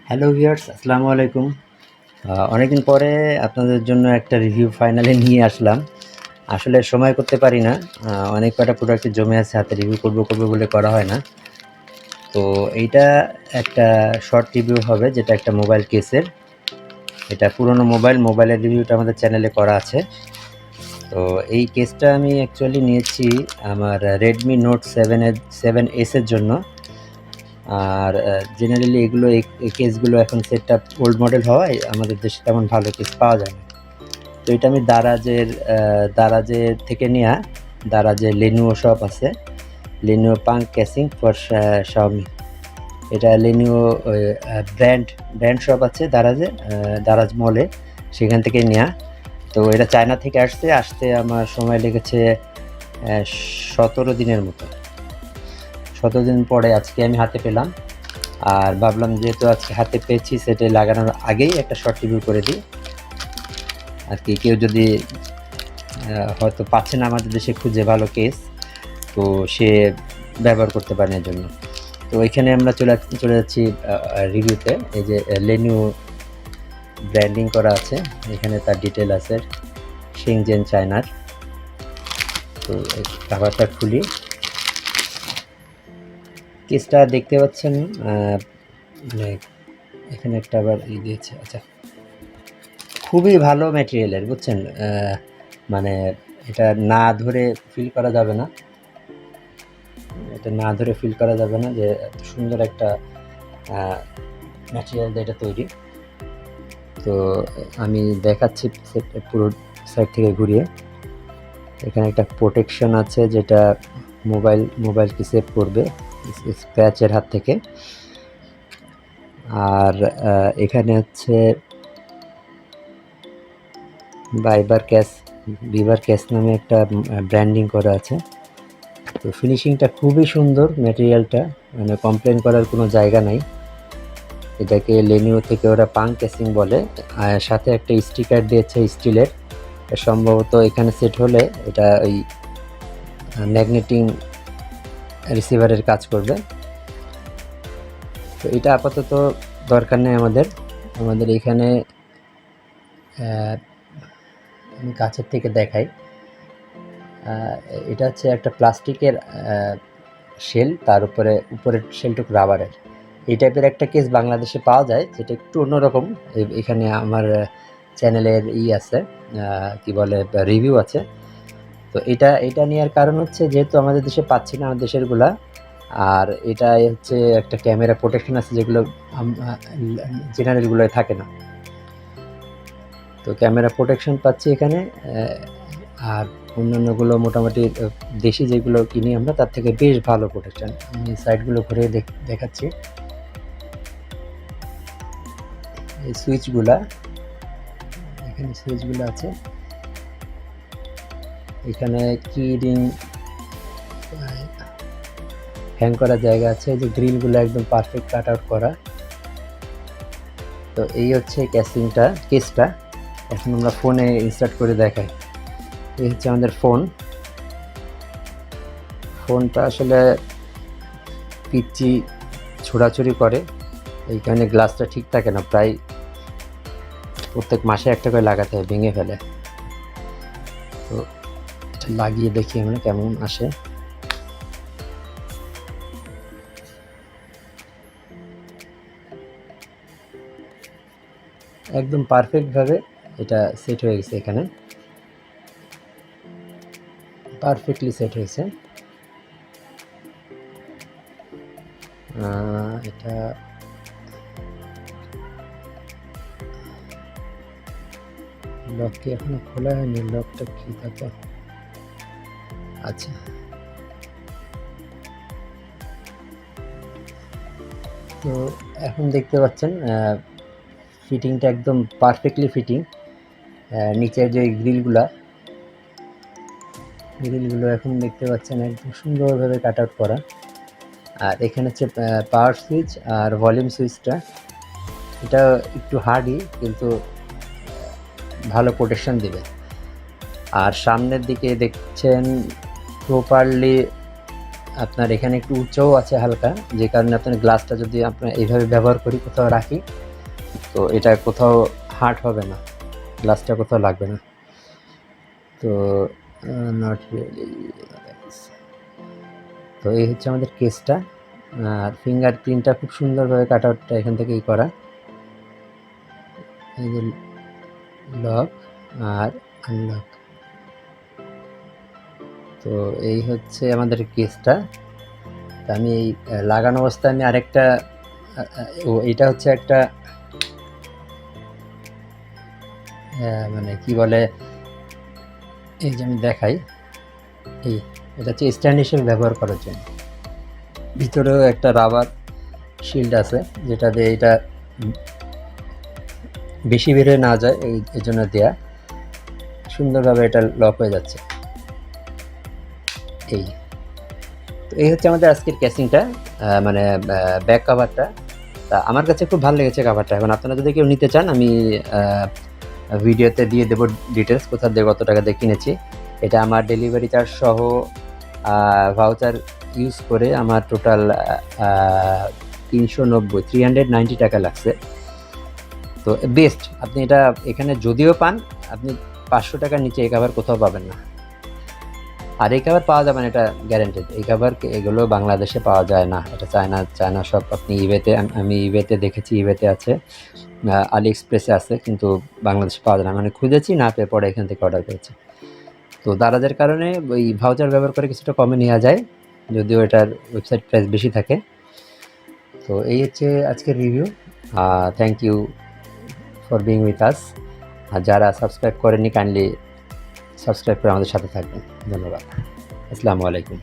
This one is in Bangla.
হ্যালো ভিউয়ার্স, আসসালামু আলাইকুম। অনেকদিন পরে আপনাদের জন্য একটা রিভিউ ফাইনালি নিয়ে আসলাম। আসলে সময় করতে পারি না, অনেক কটা প্রোডাক্ট জমে আছে হাতে, রিভিউ করব বলে করা হয় না। তো এইটা একটা শর্ট রিভিউ হবে, যেটা একটা মোবাইল কেসের। এটা পুরনো মোবাইলের রিভিউটা আমাদের চ্যানেলে করা আছে। তো এই কেসটা আমি অ্যাকচুয়ালি নিয়েছি আমার Redmi Note 7S এর জন্য। আর জেনারেলি এগুলো এই কেসগুলো এখন সেটটা ওল্ড মডেল হওয়ায় আমাদের দেশে তেমন ভালো কেস পাওয়া যায় না। তো এটা আমি দারাজের থেকে নেওয়া। দারাজে Lenuo শপ আছে, Lenuo punk casing for Xiaomi। এটা Lenuo ব্র্যান্ড শপ আছে দারাজ মলে, সেখান থেকে নেওয়া। তো এটা চায়না থেকে আসতে আমার সময় লেগেছে 17 দিনের মতো। 17 দিন পরে আজকে আমি হাতে পেলাম। আর ভাবলাম যেহেতু আজকে হাতে পেয়েছি, সেটা লাগানোর আগেই একটা শর্ট রিভিউ করে দিই। আর কি কেউ যদি হয়তো পাচ্ছে না আমাদের দেশে খুঁজে ভালো কেস, তো সে ব্যবহার করতে পারে এর জন্য। তো এখানে আমরা চলে যাচ্ছি রিভিউতে। এই যে Lenuo ব্র্যান্ডিং করা আছে, এখানে তার ডিটেল আছে, শিংজেন চায়নার। তো কাভারটা খুলি, কেসটা দেখতে পাচ্ছেন। মানে এখানে একটা আবার দিয়েছে। আচ্ছা, খুবই ভালো ম্যাটেরিয়ালের, বুঝছেন। মানে এটা না ধরে ফিল করা যাবে না, যে এত সুন্দর একটা ম্যাটেরিয়াল দিয়ে এটা তৈরি। তো আমি দেখাচ্ছি পুরো সাইড থেকে ঘুরিয়ে। এখানে একটা প্রোটেকশন আছে, যেটা মোবাইলকে সেভ করবে স্ক্র্যাচের হাত থেকে। আর এখানে হচ্ছে বিভার ক্যাশ নামে একটা ব্র্যান্ডিং করা আছে। তো ফিনিশিংটা খুবই সুন্দর, ম্যাটেরিয়ালটা মানে কমপ্লেন করার কোনো জায়গা নাই। এটাকে Lenuo থেকে ওরা পাঙ্ক কেসিং বলে। আর সাথে একটা স্টিকার দিয়েছে স্টিলের, সম্ভবত এখানে সেট হলে এটা ওই ম্যাগনেটিং রিসিভারের কাজ করবে। তো এটা আপাতত দরকার নেই আমাদের এখানে। আমি কাছের থেকে দেখাই। এটা হচ্ছে একটা প্লাস্টিকের শেল, তার উপরের শেলটুকু রাবারের। এই টাইপের একটা কেস বাংলাদেশে পাওয়া যায়, যেটা একটু অন্যরকম। এখানে আমার চ্যানেলের আছে, কি বলে, রিভিউ আছে। তো এটা নেওয়ার কারণ হচ্ছে, যেহেতু আমাদের দেশে পাচ্ছি না আমাদের দেশেরগুলা। আর এটা হচ্ছে একটা ক্যামেরা প্রোটেকশন আছে, যেগুলো জেনারেলগুলোয় থাকে না। তো ক্যামেরা প্রোটেকশন পাচ্ছি এখানে। আর অন্যান্যগুলো মোটামুটি দেশি যেগুলো কিনি আমরা, তার থেকে বেশ ভালো প্রোটেকশন। আমি সাইডগুলো ঘুরে দেখাচ্ছি। এই এখানে সুইচগুলো আছে। এখানে কি রিং হ্যাং করার জায়গা আছে। এই যে গ্রিলগুলো একদম পারফেক্ট কাট আউট করা। তো এই হচ্ছে কেসটা। এখন আমরা ফোনে ইনস্টার্ট করে দেখাই। এই হচ্ছে আমাদের ফোনটা আসলে পিচ্ছি ছোড়াছুড়ি করে, এই কারণে গ্লাসটা ঠিক থাকে না। প্রায় প্রত্যেক মাসে একটা করে লাগাতে হয়, ভেঙে ফেলে। তো এটা লাগিয়ে দেখি আমরা কেমন আসে। একদম পারফেক্টভাবে এটা সেট হয়ে গেছে, এখানে পারফেক্টলি সেট হয়েছে। এটা লক কি এখনো খোলা হয়নি? লকটা কি থাকে? আচ্ছা, তো এখন দেখতে পাচ্ছেন ফিটিংটা একদম পারফেক্টলি ফিটিং। নিচের যে গ্রিলগুলো এখন দেখতে পাচ্ছেন একদম সুন্দরভাবে কাট আউট করা। আর এখানে হচ্ছে পাওয়ার সুইচ আর ভলিউম সুইচটা। এটা একটু হার্ডই, কিন্তু ভালো প্রোটেকশন দিবে। আর সামনের দিকে দেখছেন প্রপারলি আপনার এখানে একটু উচ্চও আছে হালকা, যে কারণে আপনার গ্লাসটা যদি আপনার এইভাবে ব্যবহার করি, কোথাও রাখি, তো এটা কোথাও হার্ট হবে না, গ্লাসটা কোথাও লাগবে না। তো নট রিয়েলি। তো এই হচ্ছে আমাদের কেসটা। আর ফিঙ্গারপ্রিন্টটা খুব সুন্দরভাবে কাট আউটটা এখান থেকেই করা। এই যে লক আর আনলক। তো এই হচ্ছে আমাদের কেসটা। তো আমি এই লাগানো অবস্থায় আমি আরেকটা এটা হচ্ছে একটা মানে কি বলে, এই যে আমি দেখাই, এটা হচ্ছে স্ট্যান্ড হিসেবে ব্যবহার করার জন্য। ভিতরেও একটা রাবার শিল্ড আছে, যেটা দিয়ে এটা বেশি বেড়ে না যায়, এই জন্য দেয়া, সুন্দরভাবে এটা লক হয়ে যাচ্ছে। তো এই হচ্ছে আমাদের আজকের কেসিংটা, মানে ব্যাক কাভারটা। তা আমার কাছে খুব ভালো লেগেছে কাভারটা। এখন আপনারা যদি কেউ নিতে চান, আমি ভিডিওতে দিয়ে দেবো ডিটেলস, কোথা দিয়ে কত টাকা দিয়ে কিনেছি। এটা আমার ডেলিভারি চার্জ সহ ভাউচার ইউজ করে আমার টোটাল 390 টাকা লাগছে। তো বেস্ট, আপনি এটা এখানে যদিও পান, আপনি 500 টাকার নিচে এই কাভার কোথাও পাবেন না। আর এই কাভার পাওয়া যাবে না, এটা গ্যারান্টেড। এই কাভার এগুলো বাংলাদেশে পাওয়া যায় না, এটা চায়না সব। আপনি ইবেতে, আমি ইবেতে দেখেছি, ইবেতে আছে, আলি এক্সপ্রেসে আছে, কিন্তু বাংলাদেশে পাওয়া যায় না। মানে খুঁজেছি, না পেয়ে পরে এখান থেকে অর্ডার করেছি। তো দারাজের কারণে ওই ভাউচার ব্যবহার করে কিছুটা কমে নেওয়া যায়, যদিও এটার ওয়েবসাইট প্রাইস বেশি থাকে। তো এই হচ্ছে আজকের review. Thank you for being with us. আর যারা সাবস্ক্রাইব করেননি, কাইন্ডলি সাবস্ক্রাইব করে আমাদের সাথে থাকবেন। ধন্যবাদ। আসসালামু আলাইকুম।